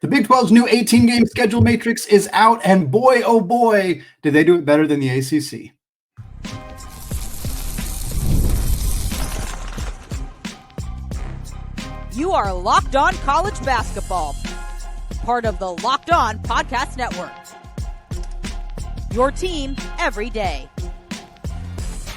The Big 12's new 18-game schedule matrix is out, and boy, oh boy, did they do it better than the ACC. You are Locked On College Basketball, part of the Locked On Podcast Network. Your team every day.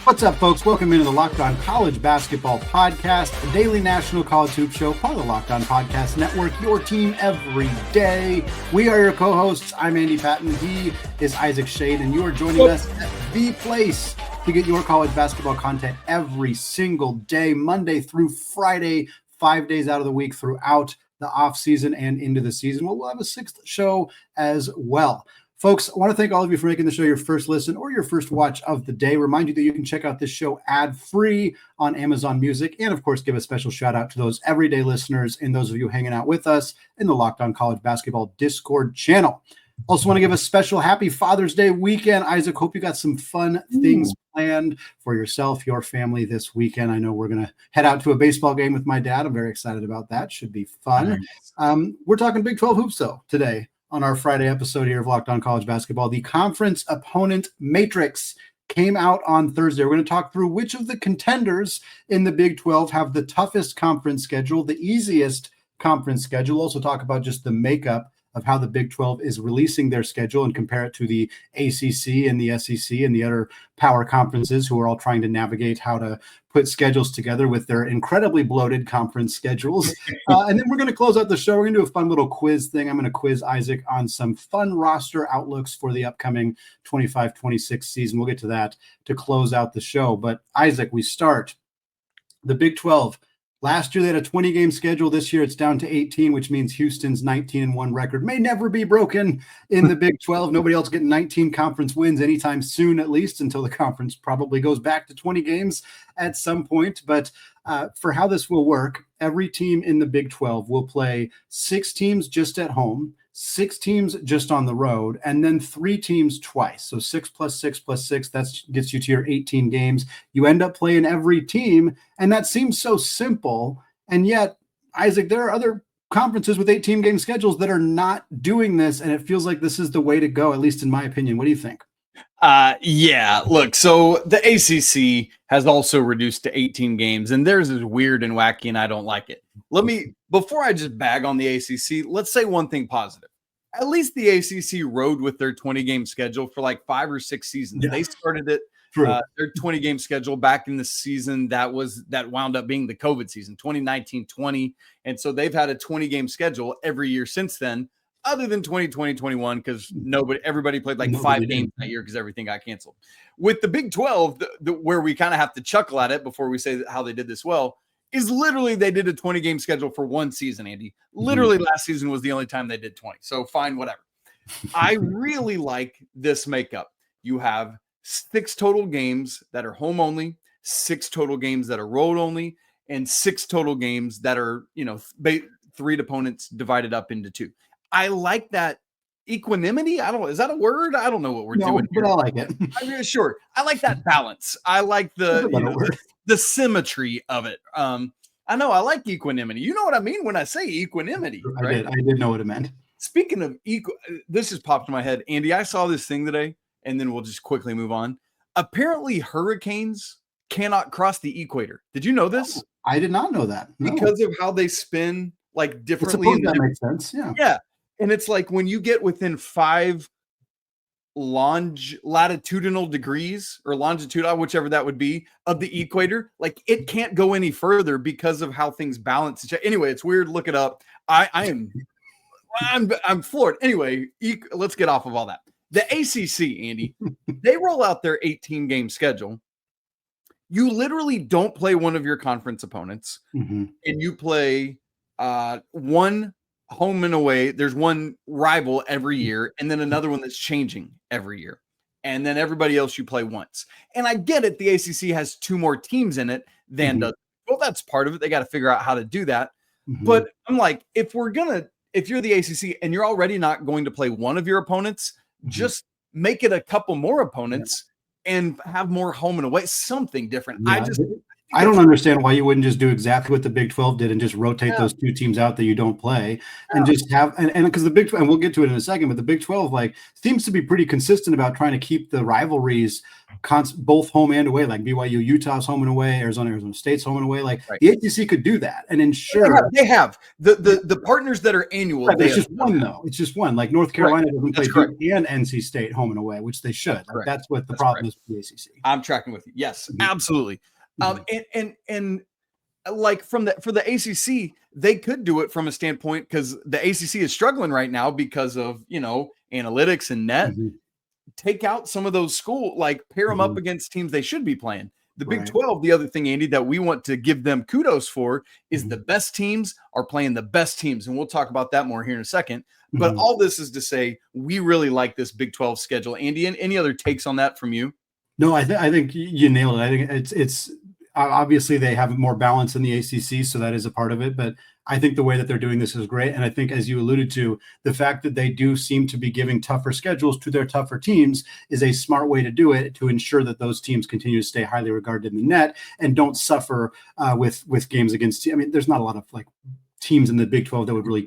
What's up, folks? Welcome into the Locked On College Basketball Podcast, a daily national college hoop show, part of the Locked On Podcast Network, your team every day. We are your co-hosts. I'm Andy Patton. He is Isaac Schade, and you are joining us at the place to get your college basketball content every single day, Monday through Friday, 5 days out of the week throughout the off season and into the season. We'll have a sixth show as well. Folks, I want to thank all of you for making the show your first listen or your first watch of the day. Remind you that you can check out this show ad-free on Amazon Music. And, of course, give a special shout-out to those everyday listeners and those of you hanging out with us in the Locked On College Basketball Discord channel. Also want to give a special happy Father's Day weekend. Isaac, hope you got some fun things planned for yourself, your family this weekend. I know we're going to head out to a baseball game with my dad. I'm very excited about that. Should be fun. Nice. We're talking Big 12 hoops, though, today. On our Friday episode here of Locked On College Basketball, the conference opponent matrix came out on Thursday. We're going to talk through which of the contenders in the Big 12 have the toughest conference schedule, the easiest conference schedule. Also talk about just the makeup of how the Big 12 is releasing their schedule and compare it to the ACC and the SEC and the other power conferences who are all trying to navigate how to put schedules together with their incredibly bloated conference schedules. And then we're going to close out the show. We're going to do a fun little quiz thing. I'm going to quiz Isaac on some fun roster outlooks for the upcoming 25-26 season. We'll get to that to close out the show. But Isaac, we start the Big 12. Last year, they had a 20-game schedule. This year, it's down to 18, which means Houston's 19-1 record may never be broken in the Big 12. Nobody else getting 19 conference wins anytime soon, at least until the conference probably goes back to 20 games at some point. But for how this will work, every team in the Big 12 will play 6 teams just at home, 6 teams just on the road, and then 3 teams twice. So 6 plus 6 plus 6, that gets you to your 18 games. You end up playing every team, and that seems so simple. And yet, Isaac, there are other conferences with 18-game schedules that are not doing this, and it feels like this is the way to go, at least in my opinion. What do you think? Yeah, look, so the ACC has also reduced to 18 games, and theirs is weird and wacky, and I don't like it. Before I just bag on the ACC, let's say one thing positive. At least the ACC rode with their 20-game schedule for like 5 or 6 seasons. Yeah. They started it, their 20-game schedule back in the season that wound up being the COVID season, 2019-20. And so they've had a 20-game schedule every year since then, other than 2020-21, because everybody played like 5 games that year because everything got canceled. With the Big 12, where we kind of have to chuckle at it before we say how they did this well, is literally they did a 20-game schedule for one season, Andy. Literally last season was the only time they did 20. So fine, whatever. I really like this makeup. You have 6 total games that are home only, 6 total games that are road only, and 6 total games that are, 3 opponents divided up into 2. I like that equanimity. Is that a word? I don't know what we're doing here. But I like it. I'm really sure. I like that balance. I like the symmetry of it. I know I like equanimity. You know what I mean when I say equanimity, right? I did know what it meant. Speaking of this just popped in my head. Andy, I saw this thing today, and then we'll just quickly move on. Apparently, hurricanes cannot cross the equator. Did you know this? I did not know that. No. Because of how they spin like differently. That makes sense. Yeah. Yeah. And it's like when you get within 5 latitudinal degrees or longitudinal, whichever that would be, of the equator, like it can't go any further because of how things balance. Anyway, it's weird. Look it up. I'm floored. Anyway, let's get off of all that. The ACC, Andy, they roll out their 18-game schedule. You literally don't play one of your conference opponents, and you play one home and away. There's one rival every year, and then another one that's changing every year. And then everybody else you play once. And I get it. The ACC has 2 more teams in it than does. Well, that's part of it. They got to figure out how to do that. But I'm like, if you're the ACC and you're already not going to play one of your opponents, just make it a couple more opponents and have more home and away, something different. Yeah, I don't understand why you wouldn't just do exactly what the Big 12 did and just rotate those two teams out that you don't play and just have and because the Big 12, and we'll get to it in a second, but the Big 12 like seems to be pretty consistent about trying to keep the rivalries both home and away, like BYU, Utah's home and away, Arizona State's home and away. Like the ACC could do that and ensure they have the partners that are annual. Right, it's just one though. It's just one. Like North Carolina doesn't play Duke and NC State home and away, which they should. That's what the problem is with the ACC. I'm tracking with you. Yes, absolutely. And like for the ACC, they could do it from a standpoint because the ACC is struggling right now because of analytics and net. Take out some of those pair them up against teams they should be playing. The Big 12, the other thing, Andy, that we want to give them kudos for is the best teams are playing the best teams. And we'll talk about that more here in a second. But all this is to say we really like this Big 12 schedule. Andy, any other takes on that from you? No, I think you nailed it. I think it's obviously they have more balance in the ACC, so that is a part of it. But I think the way that they're doing this is great. And I think, as you alluded to, the fact that they do seem to be giving tougher schedules to their tougher teams is a smart way to do it, to ensure that those teams continue to stay highly regarded in the net and don't suffer with games against. I mean, there's not a lot of teams in the Big 12 that would really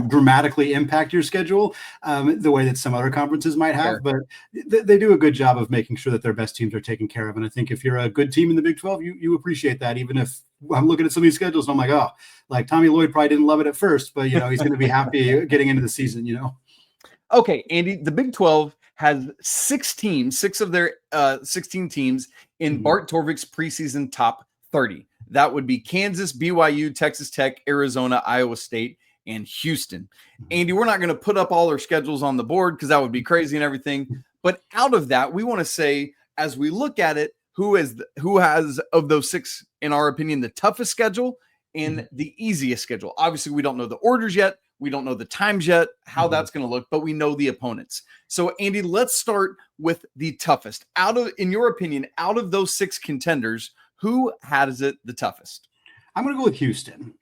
dramatically impact your schedule the way that some other conferences might have, but they do a good job of making sure that their best teams are taken care of. And I think if you're a good team in the Big 12, you appreciate that, even if I'm looking at some of these schedules and I'm like, Tommy Lloyd probably didn't love it at first, but he's going to be happy getting into the season, Okay, Andy, the Big 12 has six of their 16 teams in Bart Torvik's preseason top 30. That would be Kansas, BYU, Texas Tech, Arizona, Iowa State, and Houston. Andy, we're not going to put up all their schedules on the board because that would be crazy and everything. But out of that, we want to say, as we look at it, who has of those six, in our opinion, the toughest schedule and the easiest schedule. Obviously, we don't know the orders yet. We don't know the times yet, how that's going to look, but we know the opponents. So, Andy, let's start with the toughest. In your opinion, out of those six contenders, who has it the toughest? I'm going to go with Houston.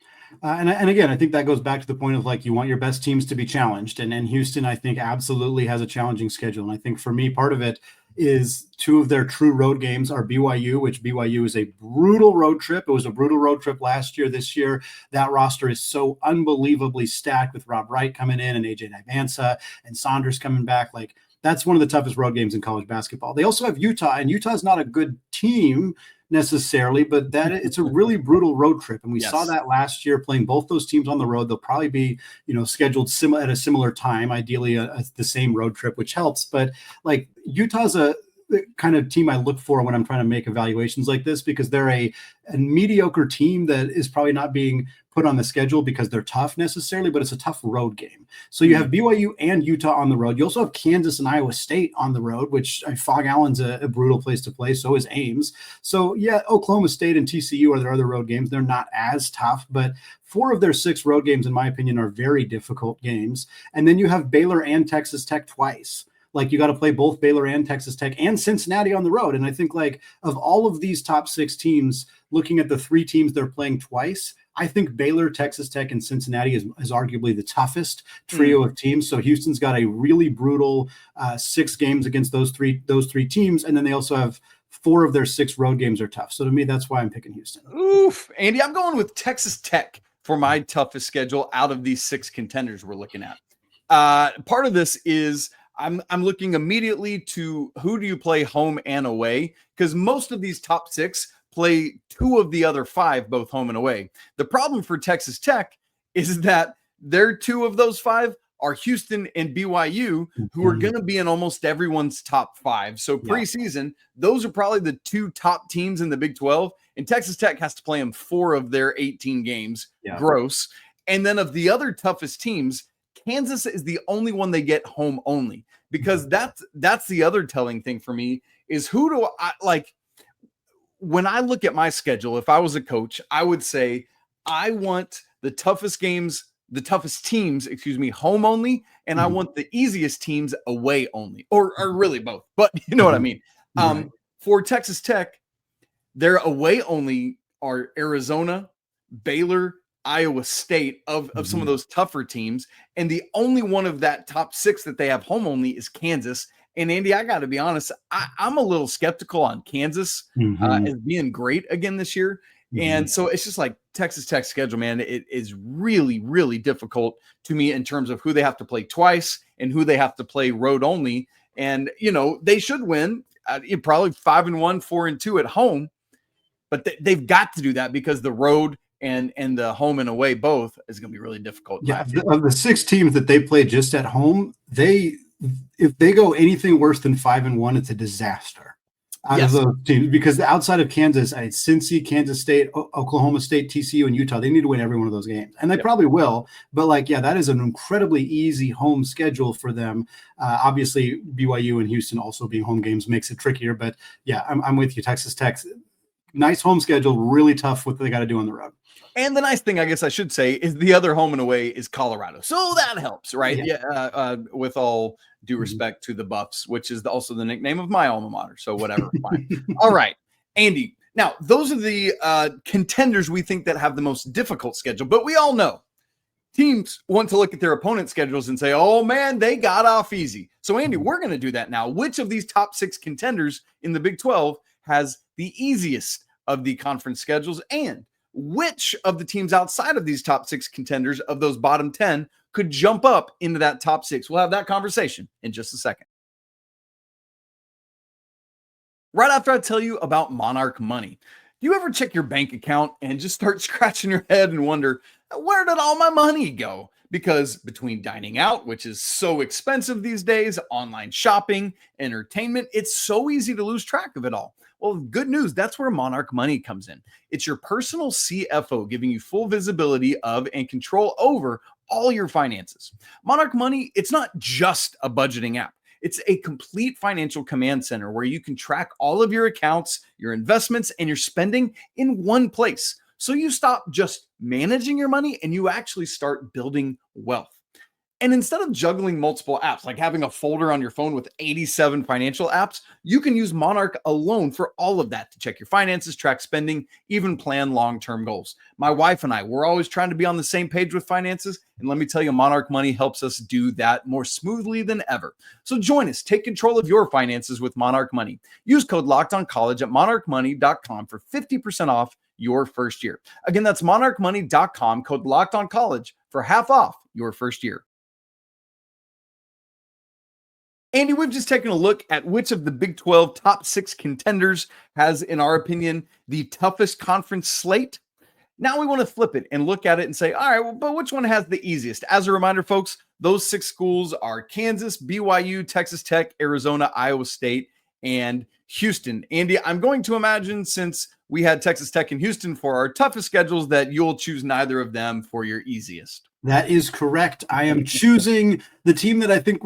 And again, I think that goes back to the point of you want your best teams to be challenged. And Houston, I think, absolutely has a challenging schedule. And I think for me, part of it is two of their true road games are BYU, which BYU is a brutal road trip. It was a brutal road trip last year. This year, that roster is so unbelievably stacked with Rob Wright coming in and AJ Naivansa and Saunders coming back. That's one of the toughest road games in college basketball. They also have Utah, and Utah's not a good team necessarily, but it's a really brutal road trip. And we saw that last year playing both those teams on the road. They'll probably be, scheduled at a similar time, ideally the same road trip, which helps. But Utah's a kind of team I look for when I'm trying to make evaluations like this, because they're a mediocre team that is probably not being put on the schedule because they're tough necessarily, but it's a tough road game. So you have BYU and Utah on the road. You also have Kansas and Iowa State on the road, which Fog Allen's a brutal place to play. So is Ames. So Oklahoma State and TCU are their other road games. They're not as tough, but 4 of their 6 road games, in my opinion, are very difficult games. And then you have Baylor and Texas Tech twice. You got to play both Baylor and Texas Tech and Cincinnati on the road. And I think of all of these top 6 teams, looking at the 3 teams they're playing twice, I think Baylor, Texas Tech, and Cincinnati is arguably the toughest trio of teams. So Houston's got a really brutal 6 games against those three teams. And then they also have 4 of their 6 road games are tough. So to me, that's why I'm picking Houston. Oof, Andy, I'm going with Texas Tech for my toughest schedule out of these 6 contenders we're looking at. Part of this is I'm looking immediately to who do you play home and away, because most of these top 6 play 2 of the other 5, both home and away. The problem for Texas Tech is that their 2 of those 5 are Houston and BYU, who are going to be in almost everyone's top 5. So preseason, those are probably the 2 top teams in the Big 12, and Texas Tech has to play them 4 of their 18 games, gross. And then of the other toughest teams, Kansas is the only one they get home only, because that's the other telling thing for me is who do I like when I look at my schedule. If I was a coach, I would say I want the toughest teams, home only, and I want the easiest teams away only, or really both. But you know what I mean. For Texas Tech, their away only are Arizona, Baylor, Iowa State of some of those tougher teams. And the only one of that top 6 that they have home only is Kansas. And Andy, I got to be honest, I'm a little skeptical on Kansas as being great again this year. And so it's just like Texas Tech's schedule, man. It is really, really difficult to me in terms of who they have to play twice and who they have to play road only. And, they should win probably 5-1, 4-2 at home, but they've got to do that because the road and the home and away both is going to be really difficult. Yeah, of the 6 teams that they play just at home, if they go anything worse than 5-1, it's a disaster out of those teams, because outside of Kansas, Cincy, Kansas State, Oklahoma State, TCU, and Utah, they need to win every one of those games, and they probably will. But that is an incredibly easy home schedule for them. Obviously, BYU and Houston also being home games makes it trickier. But yeah, I'm with you. Texas Tech, nice home schedule, really tough what they got to do on the road. And the nice thing, I guess I should say, is the other home and away is Colorado. So that helps, right? Yeah. With all due respect to the Buffs, which is also the nickname of my alma mater. So whatever, fine. All right, Andy. Now, those are the contenders we think that have the most difficult schedule. But we all know teams want to look at their opponent schedules and say, oh, man, they got off easy. So, Andy, we're going to do that now. Which of these top 6 contenders in the Big 12 has the easiest of the conference schedules, and which of the teams outside of these top 6 contenders of those bottom 10 could jump up into that top 6? We'll have that conversation in just a second. Right after I tell you about Monarch Money. Do you ever check your bank account and just start scratching your head and wonder, where did all my money go? Because between dining out, which is so expensive these days, online shopping, entertainment, it's so easy to lose track of it all. Well, good news, that's where Monarch Money comes in. It's your personal CFO giving you full visibility of and control over all your finances. Monarch Money, it's not just a budgeting app. It's a complete financial command center where you can track all of your accounts, your investments, and your spending in one place. So you stop just managing your money and you actually start building wealth. And instead of juggling multiple apps, like having a folder on your phone with 87 financial apps, you can use Monarch alone for all of that to check your finances, track spending, even plan long-term goals. My wife and I, we're always trying to be on the same page with finances. And let me tell you, Monarch Money helps us do that more smoothly than ever. So join us. Take control of your finances with Monarch Money. Use code LOCKEDONCollege at monarchmoney.com for 50% off your first year. Again, that's monarchmoney.com, code LOCKEDONCollege for half off your first year. Andy, we've just taken a look at which of the Big 12 top 6 contenders has, in our opinion, the toughest conference slate. Now we want to flip it and look at it and say, all right, well, but which one has the easiest? As a reminder, folks, those 6 schools are Kansas, BYU, Texas Tech, Arizona, Iowa State, and Houston. Andy, I'm going to imagine, since we had Texas Tech and Houston for our toughest schedules, that you'll choose neither of them for your easiest. That is correct. I am choosing the team that I think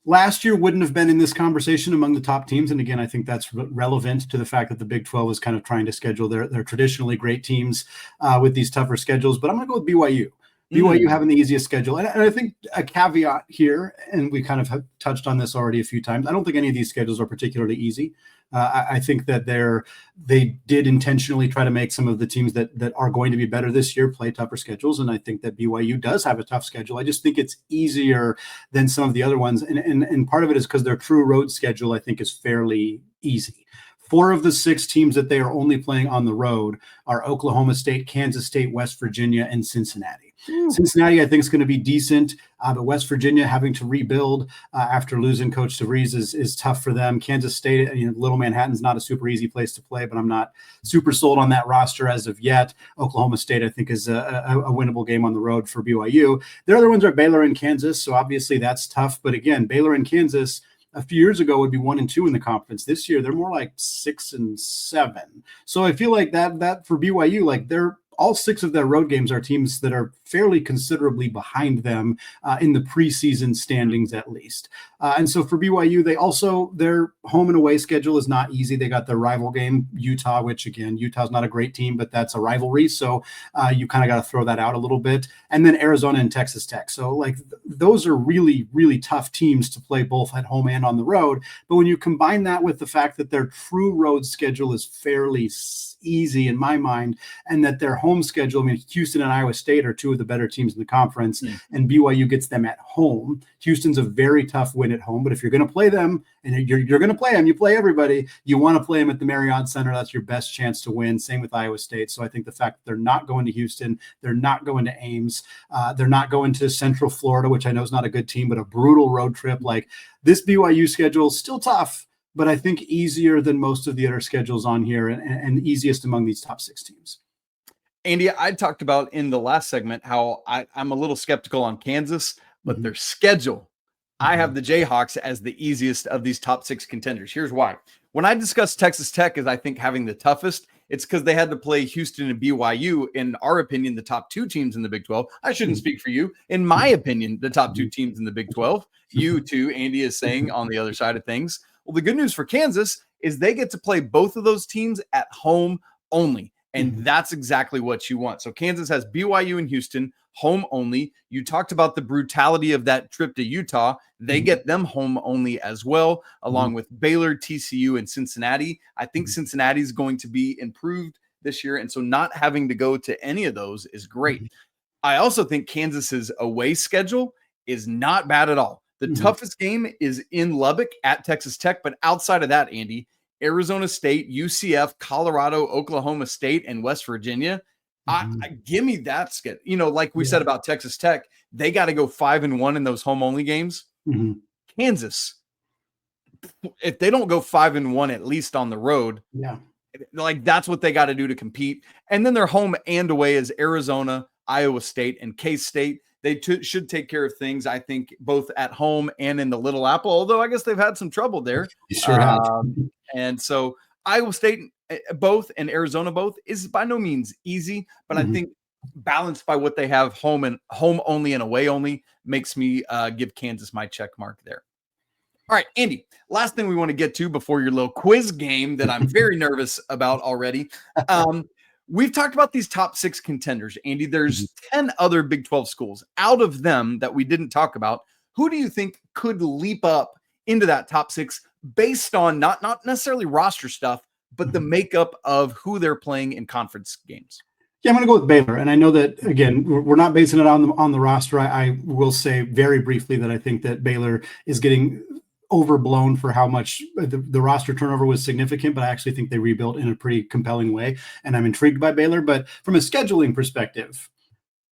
last year wouldn't have been in this conversation among the top teams. And again, I think that's relevant to the fact that the Big 12 is kind of trying to schedule their traditionally great teams with these tougher schedules. But I'm going to go with BYU. BYU having the easiest schedule. And I think a caveat here, and we kind of have touched on this already a few times, I don't think any of these schedules are particularly easy. I think that they did intentionally try to make some of the teams that are going to be better this year play tougher schedules. And I think that BYU does have a tough schedule. I just think it's easier than some of the other ones. And part of it is because their true road schedule, I think, is fairly easy. 4 of the 6 teams that they are only playing on the road are Oklahoma State, Kansas State, West Virginia, and Cincinnati. Cincinnati, I think, is going to be decent, but West Virginia having to rebuild after losing Coach DeVries is tough for them. Kansas State, Little Manhattan's not a super easy place to play, but I'm not super sold on that roster as of yet. Oklahoma State, I think, is a winnable game on the road for BYU. The other ones are Baylor and Kansas, so obviously that's tough. But again, Baylor and Kansas a few years ago would be 1 and 2 in the conference. This year, they're more like 6 and 7. So I feel like that for BYU, like they're all 6 of their road games are teams that are fairly considerably behind them in the preseason standings, at least. And so for BYU, their home and away schedule is not easy. They got their rival game, Utah, which again, Utah's not a great team, but that's a rivalry. So you kind of got to throw that out a little bit. And then Arizona and Texas Tech. So like those are really, really tough teams to play both at home and on the road. But when you combine that with the fact that their true road schedule is fairly easy in my mind, and that their home home schedule, I mean, Houston and Iowa State are two of the better teams in the conference, and BYU gets them at home. Houston's a very tough win at home, but if you're going to play them, and you're going to play them, you play everybody, you want to play them at the Marriott Center. That's your best chance to win. Same with Iowa State. So I think the fact that they're not going to Houston, they're not going to Ames, they're not going to Central Florida, which I know is not a good team, but a brutal road trip. Like, this BYU schedule is still tough, but I think easier than most of the other schedules on here, and easiest among these top 6 teams. Andy, I talked about in the last segment how I'm a little skeptical on Kansas, but their schedule, I have the Jayhawks as the easiest of these top 6 contenders. Here's why. When I discuss Texas Tech as I think having the toughest, it's because they had to play Houston and BYU, in our opinion, the top 2 teams in the Big 12. I shouldn't speak for you. In my opinion, the top 2 teams in the Big 12. You too, Andy, is saying on the other side of things. Well, the good news for Kansas is they get to play both of those teams at home only. And that's exactly what you want. So Kansas has BYU and Houston home only. You talked about the brutality of that trip to Utah. They get them home only as well, along with Baylor, TCU, and Cincinnati. I think Cincinnati is going to be improved this year. And so not having to go to any of those is great. I also think Kansas's away schedule is not bad at all. The toughest game is in Lubbock at Texas Tech. But outside of that, Andy, Arizona State, UCF, Colorado, Oklahoma State, and West Virginia. Give me that schedule. You know, like we said about Texas Tech, they got to go 5-1 in those home only games. Kansas, if they don't go 5-1 at least on the road, like that's what they got to do to compete. And then their home and away is Arizona, Iowa State, and K-State. They should take care of things, I think, both at home and in the Little Apple, although I guess they've had some trouble there. You sure have. And so Iowa State both and Arizona both is by no means easy, but I think balanced by what they have home only and away only makes me give Kansas my check mark there. All right, Andy, last thing we want to get to before your little quiz game that I'm very nervous about already. We've talked about these top 6 contenders, Andy. There's 10 other Big 12 schools. Out of them that we didn't talk about, who do you think could leap up into that top 6 based on not necessarily roster stuff, but the makeup of who they're playing in conference games? Yeah, I'm going to go with Baylor. And I know that, again, we're not basing it on the roster. I will say very briefly that I think that Baylor is getting overblown for how much the roster turnover was significant, but I actually think they rebuilt in a pretty compelling way. And I'm intrigued by Baylor. But from a scheduling perspective,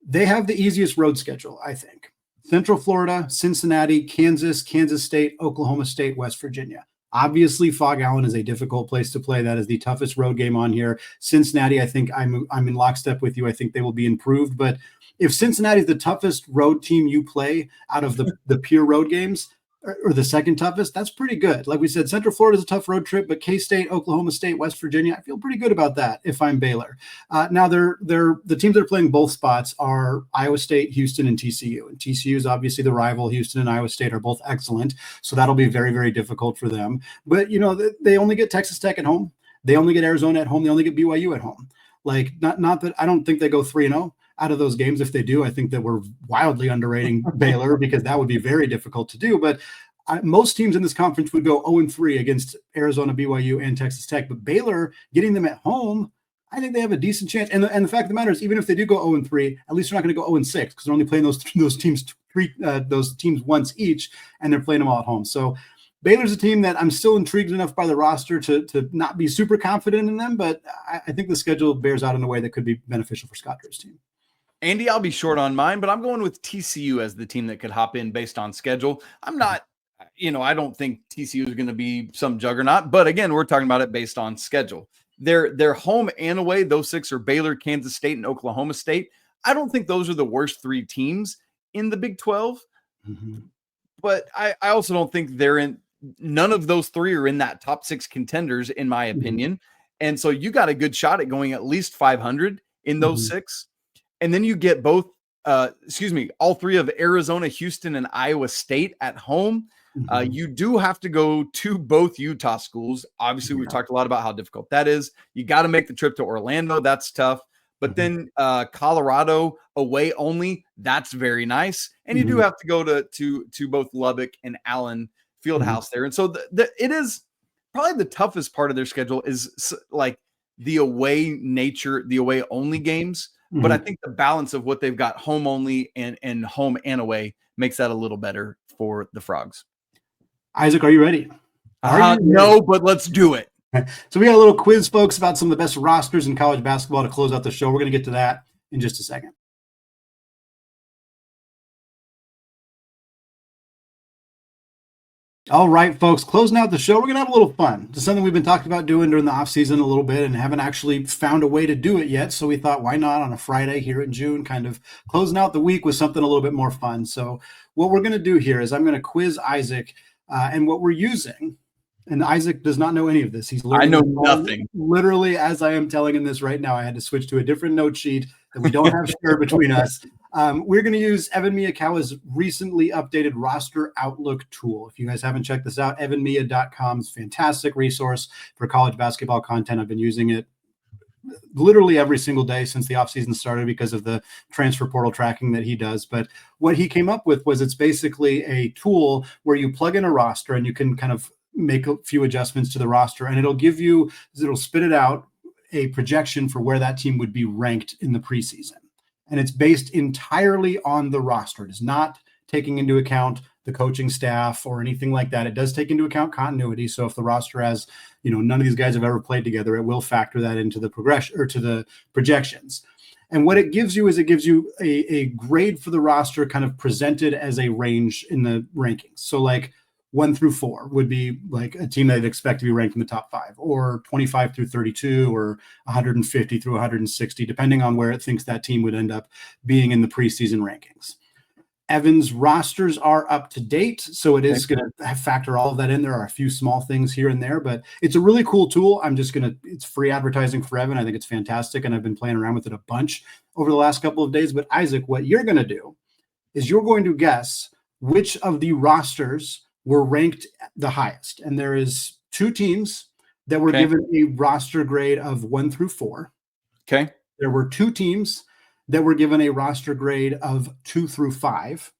they have the easiest road schedule, I think. Central Florida, Cincinnati, Kansas, Kansas State, Oklahoma State, West Virginia. Obviously, Fog Allen is a difficult place to play. That is the toughest road game on here. Cincinnati, I think I'm in lockstep with you. I think they will be improved. But if Cincinnati is the toughest road team you play out of the pure road games, or the second toughest, that's pretty good. Like we said, Central Florida is a tough road trip, but K-State, Oklahoma State, West Virginia, I feel pretty good about that if I'm Baylor. Now, the teams that are playing both spots are Iowa State, Houston, and TCU. And TCU is obviously the rival. Houston and Iowa State are both excellent, so that'll be very, very difficult for them. But, you know, they only get Texas Tech at home. They only get Arizona at home. They only get BYU at home. Like, not that I don't think they go 3-0. Out of those games. If they do, I think that we're wildly underrating Baylor, because that would be very difficult to do. But most teams in this conference would go 0-3 against Arizona, BYU, and Texas Tech. But Baylor, getting them at home, I think they have a decent chance. And the fact of the matter is, even if they do go 0-3, at least they're not going to go 0-6, because they're only playing those teams once each, and they're playing them all at home. So Baylor's a team that I'm still intrigued enough by the roster to not be super confident in them, but I think the schedule bears out in a way that could be beneficial for Scott Drew's team. Andy, I'll be short on mine, but I'm going with TCU as the team that could hop in based on schedule. I'm not, I don't think TCU is going to be some juggernaut, but again, we're talking about it based on schedule. Their home and away, those 6 are Baylor, Kansas State, and Oklahoma State. I don't think those are the worst 3 teams in the Big 12, but I also don't think none of those 3 are in that top 6 contenders, in my opinion. And so you got a good shot at going at least 500 in those 6. And then you get all 3 of Arizona, Houston, and Iowa State at home. You do have to go to both Utah schools. Obviously, we've talked a lot about how difficult that is. You got to make the trip to Orlando. That's tough. But then Colorado away only. That's very nice. And you do have to go to both Lubbock and Allen Fieldhouse there. And so it is probably the toughest part of their schedule is like the away nature, the away only games. But I think the balance of what they've got home only and home and away makes that a little better for the Frogs. Isaac, are you ready? No, but let's do it. So we got a little quiz, folks, about some of the best rosters in college basketball to close out the show. We're going to get to that in just a second. All right, folks, closing out the show, we're going to have a little fun. It's something we've been talking about doing during the offseason a little bit and haven't actually found a way to do it yet. So we thought, why not on a Friday here in June, kind of closing out the week with something a little bit more fun. So what we're going to do here is I'm going to quiz Isaac and what we're using. And Isaac does not know any of this. He's learning. I know nothing. Literally, as I am telling him this right now, I had to switch to a different note sheet that we don't have shared between us. We're going to use Evan Miyakawa's recently updated roster outlook tool. If you guys haven't checked this out, evanmiya.com is a fantastic resource for college basketball content. I've been using it literally every single day since the offseason started because of the transfer portal tracking that he does. But what he came up with was it's basically a tool where you plug in a roster and you can kind of make a few adjustments to the roster, and it'll spit it out a projection for where that team would be ranked in the preseason. And it's based entirely on the roster. It is not taking into account the coaching staff or anything like that. It does take into account continuity. So if the roster has, none of these guys have ever played together, it will factor that into the progression or to the projections. And what it gives you is a grade for the roster kind of presented as a range in the rankings. So like 1 through 4 would be like a team that I'd expect to be ranked in the top 5, or 25 through 32, or 150 through 160, depending on where it thinks that team would end up being in the preseason rankings. Evan's rosters are up to date, so it is going to factor all of that in. There are a few small things here and there, but it's a really cool tool. It's free advertising for Evan. I think it's fantastic, and I've been playing around with it a bunch over the last couple of days. But Isaac, what you're going to do is you're going to guess which of the rosters were ranked the highest. And there is 2 teams that were given a roster grade of 1 through 4. Okay. There were 2 teams that were given a roster grade of 2 through 5.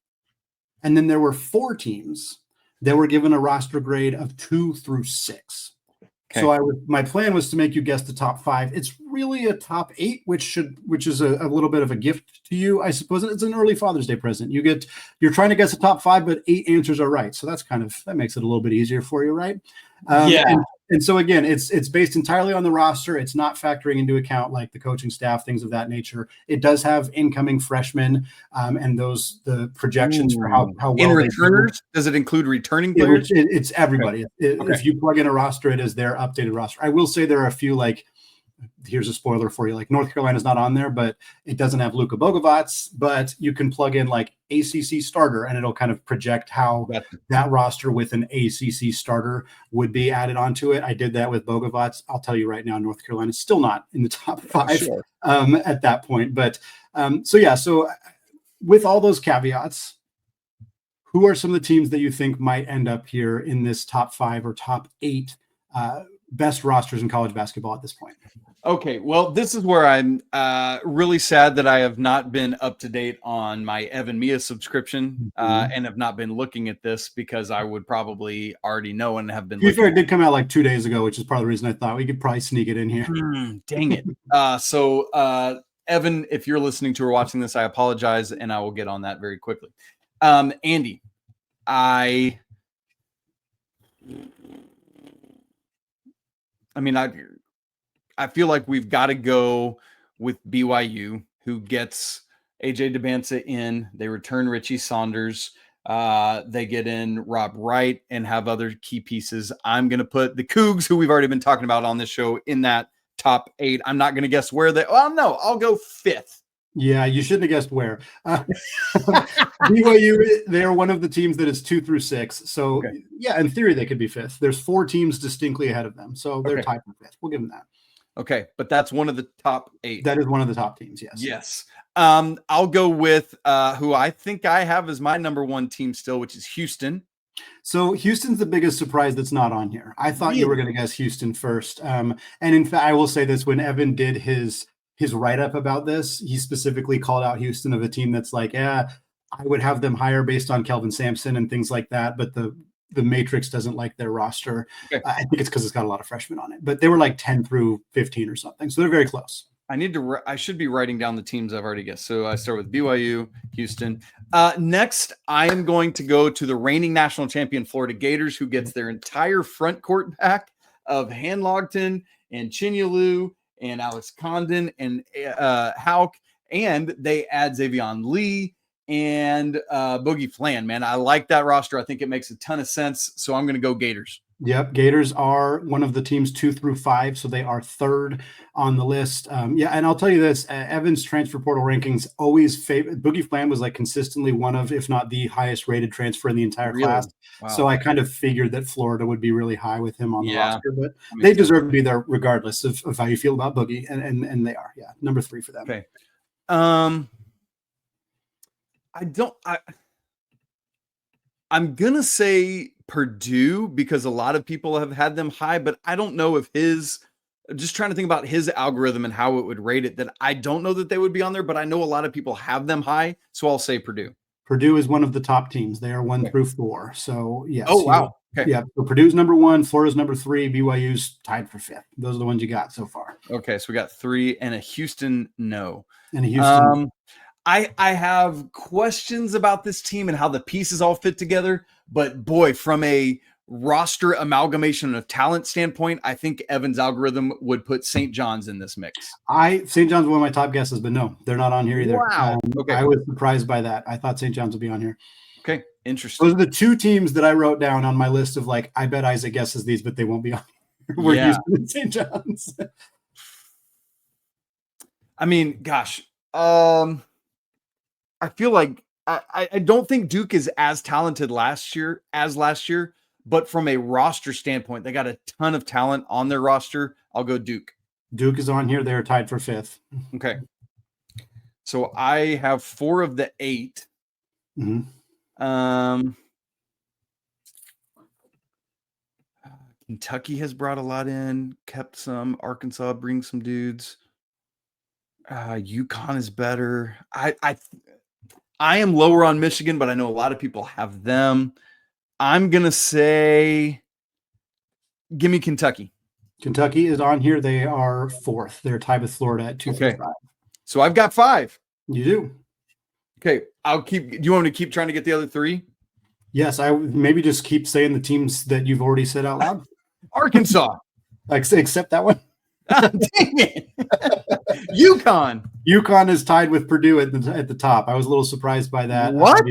And then there were 4 teams that were given a roster grade of 2 through 6. Okay. So my plan was to make you guess the top 5. It's really a top 8, which is a little bit of a gift to you, I suppose. It's an early Father's Day present. You're trying to guess the top 5, but 8 answers are right. So that makes it a little bit easier for you, right? Yeah. And so again, it's based entirely on the roster. It's not factoring into account like the coaching staff, things of that nature. It does have incoming freshmen and the projections for how well in returners. Does it include returning players? It's everybody. Okay. If you plug in a roster, it is their updated roster. I will say there are a few, like, here's a spoiler for you, like North Carolina's not on there, but it doesn't have Luka Bogovac, but you can plug in like ACC starter and it'll kind of project how that roster with an ACC starter would be added onto it. I did that with Bogovac. I'll tell you right now, North Carolina's still not in the top 5 at that point. But so with all those caveats, who are some of the teams that you think might end up here in this top 5 or top 8 best rosters in college basketball at this point? Okay, well, this is where I'm really sad that I have not been up to date on my Evan Mia subscription and have not been looking at this because I would probably already know and have been. It did come out like 2 days ago, which is part of the reason I thought we could probably sneak it in here. Dang it. So Evan, if you're listening to or watching this, I apologize, and I will get on that very quickly. Andy, I feel like we've got to go with BYU, who gets AJ DeBanza in. They return Richie Saunders. They get in Rob Wright and have other key pieces. I'm going to put the Cougs, who we've already been talking about on this show, in that top 8. I'm not going to guess where no, I'll go 5th. Yeah, you shouldn't have guessed where. BYU, they're one of the teams that is 2 through 6. So, yeah, in theory, they could be 5th. There's 4 teams distinctly ahead of them. So they're tied for 5th. We'll give them that. Okay, but that's one of the top 8. That is one of the top teams, yes. Yes. I'll go with who I think I have as my number 1 team still, which is Houston. So Houston's the biggest surprise that's not on here. I thought you were going to guess Houston first. And in fact, I will say this, when Evan did his write-up about this, he specifically called out Houston of a team that's like, I would have them higher based on Kelvin Sampson and things like that. But the matrix doesn't like their roster. Okay. I think it's because it's got a lot of freshmen on it, but they were like 10 through 15 or something. So they're very close. I should be writing down the teams I've already guessed. So I start with BYU, Houston. Next, I am going to go to the reigning national champion Florida Gators, who gets their entire front court back of Hanlogton and Chinyelu and Alex Condon and Hauk, and they add Xavion Lee and Boogie Flan. Man, I like that roster. I think it makes a ton of sense. So I'm going to go Gators. Yep, Gators are one of the teams 2 through 5, so they are third on the list. And I'll tell you this: Evan's transfer portal rankings always favor Boogie Flan was like consistently one of, if not the highest rated transfer in the entire class. Wow. So I kind of figured that Florida would be really high with him on the roster, but they deserve to be there regardless of how you feel about Boogie, and they are. Yeah, number 3 for them. Okay. I'm gonna say Purdue because a lot of people have had them high, but I don't know if just trying to think about his algorithm and how it would rate it, that I don't know that they would be on there, but I know a lot of people have them high. So I'll say Purdue. Purdue is one of the top teams. They are 1 through 4. So yes. Oh, wow. Okay. Yeah. So Purdue's number 1, Florida's number 3, BYU's tied for 5th. Those are the ones you got so far. Okay. So we got 3 and a Houston. No. And a Houston. I have questions about this team and how the pieces all fit together, but boy, from a roster amalgamation of talent standpoint, I think Evan's algorithm would put St. John's in this mix. St. John's one of my top guesses, but no, they're not on here either. Wow. Okay. I was surprised by that. I thought St. John's would be on here. Okay. Interesting. Those are the 2 teams that I wrote down on my list of like, I bet Isaac guesses these, but they won't be on here. We're Houston and St. John's. I mean, gosh, I feel like I don't think Duke is as talented last year, but from a roster standpoint, they got a ton of talent on their roster. I'll go Duke. Duke is on here. They're tied for 5th. Okay. So I have 4 of the 8. Mm-hmm. Kentucky has brought a lot in, kept some. Arkansas brings some dudes. UConn is better. I am lower on Michigan, but I know a lot of people have them. I'm going to say, give me Kentucky. Kentucky is on here. They are 4th. They're tied with Florida at 2 through 5. So I've got 5. You do. Okay. Do you want me to keep trying to get the other 3? Yes. I maybe just keep saying the teams that you've already said out loud. Arkansas. Except that one. Dang it. UConn is tied with Purdue at the top. I was a little surprised by that. What?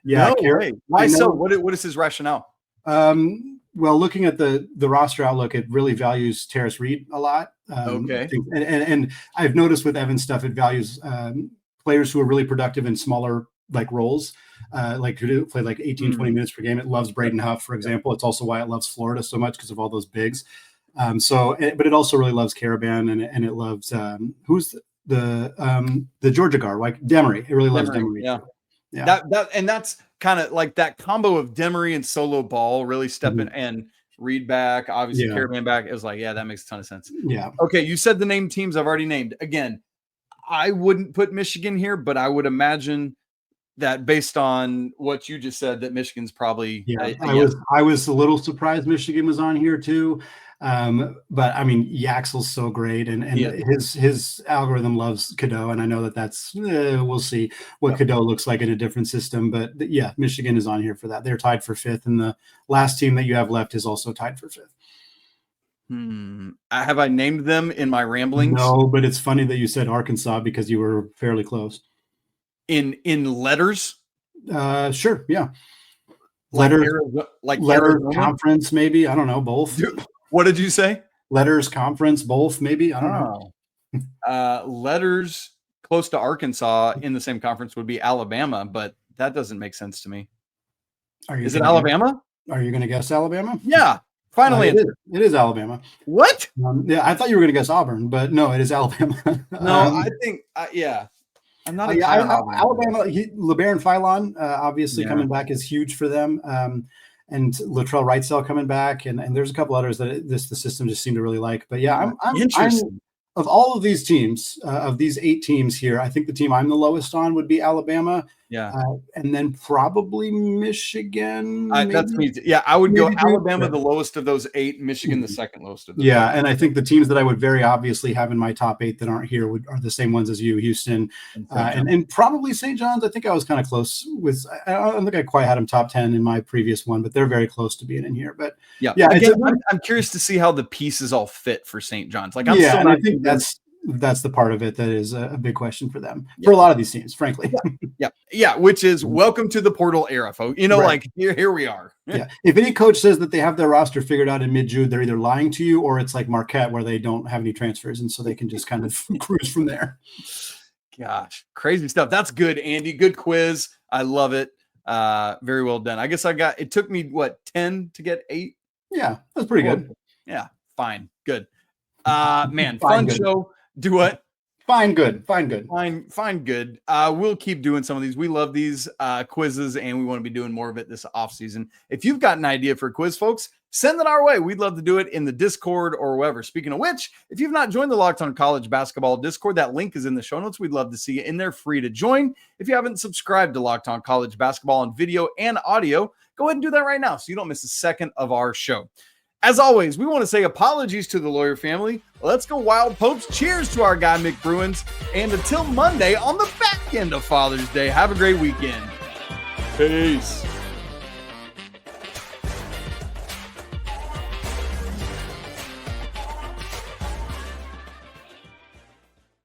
Yeah. No, why so? What is his rationale? Well, looking at the roster outlook, it really values Terrace Reed a lot. Okay. And I've noticed with Evan's stuff, it values players who are really productive in smaller like roles, like who play like 18, 20 minutes per game. It loves Braden Huff, for example. It's also why it loves Florida so much because of all those bigs. But it also really loves Caravan and it loves who's the Georgia guard, like Demery. It really loves Demery. Yeah. And that's kind of like that combo of Demery and Solo Ball really stepping and Reed back, obviously Caravan back. It was like, yeah, that makes a ton of sense. Yeah. Okay, you said the name teams I've already named. Again, I wouldn't put Michigan here, but I would imagine that based on what you just said, that Michigan's probably. I was a little surprised Michigan was on here too. But I mean, Yaxel's so great, and his algorithm loves Cadeau, and I know that's we'll see what Cadeau looks like in a different system. But yeah, Michigan is on here for that. They're tied for 5th, and the last team that you have left is also tied for 5th. Have I named them in my ramblings? No, but it's funny that you said Arkansas because you were fairly close. In letters? Sure, yeah. Letters conference, maybe. I don't know, both. What did you say? Letters conference, both, maybe. I don't know. Letters close to Arkansas in the same conference would be Alabama, but that doesn't make sense to me. Is it Alabama? Are you going to guess Alabama? Yeah. Finally, it is Alabama. What? I thought you were going to guess Auburn, but no, it is Alabama. I think, I'm not Alabama. LeBaron Philon, obviously coming back is huge for them. And Latrell Wrightsell coming back, and there's a couple others that the system just seemed to really like. But yeah, I'm interested. Of all of these teams, of these 8 teams here, I think the team I'm the lowest on would be Alabama. Yeah. And then probably Michigan. That's me. Yeah, I would go Alabama, the lowest of those 8, Michigan, the second lowest of those. Yeah, and I think the teams that I would very obviously have in my top 8 that aren't here are the same ones as you, Houston, and probably St. John's. I think I was kind of close with. I don't think I quite had them top 10 in my previous one, but they're very close to being in here. But yeah. Again, I'm curious to see how the pieces all fit for St. John's. Like, I think that's the part of it that is a big question for them, for a lot of these teams, frankly. Yeah. Which is welcome to the portal era, folks. Like here we are. Yeah. If any coach says that they have their roster figured out in mid-June, they're either lying to you or it's like Marquette where they don't have any transfers. And so they can just kind of cruise from there. Gosh, crazy stuff. That's good, Andy. Good quiz. I love it. Very well done. I guess it took me 10 to get 8. Yeah, that's pretty good. Yeah. Fine. Good. Man, fun show. Do what? Fine, good. Fine, good. We'll keep doing some of these. We love these quizzes, and we want to be doing more of it this offseason. If you've got an idea for a quiz, folks, send it our way. We'd love to do it in the Discord or wherever. Speaking of which, if you've not joined the Locked On College Basketball Discord, that link is in the show notes. We'd love to see you in there, free to join. If you haven't subscribed to Locked On College Basketball on video and audio, go ahead and do that right now so you don't miss a second of our show. As always, we want to say apologies to the Lawyer family. Let's go Wild Popes. Cheers to our guy, Mick Bruins. And until Monday on the back end of Father's Day, have a great weekend. Peace.